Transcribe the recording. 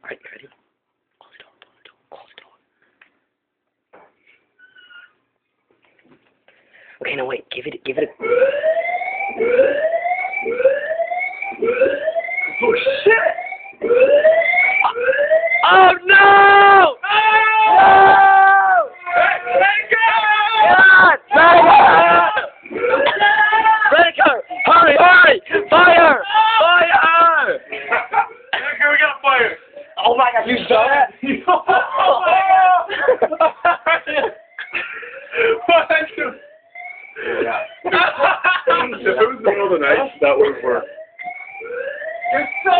Alright, you ready? Close the door, close the door. Okay, no wait, give it a... Oh shit! Oh no! No! Breaker! Hurry, hurry! Fire! Fire! Okay, we got fire! Oh my god, you saw that? Yeah. If it was the middle of the night, that would work. You're so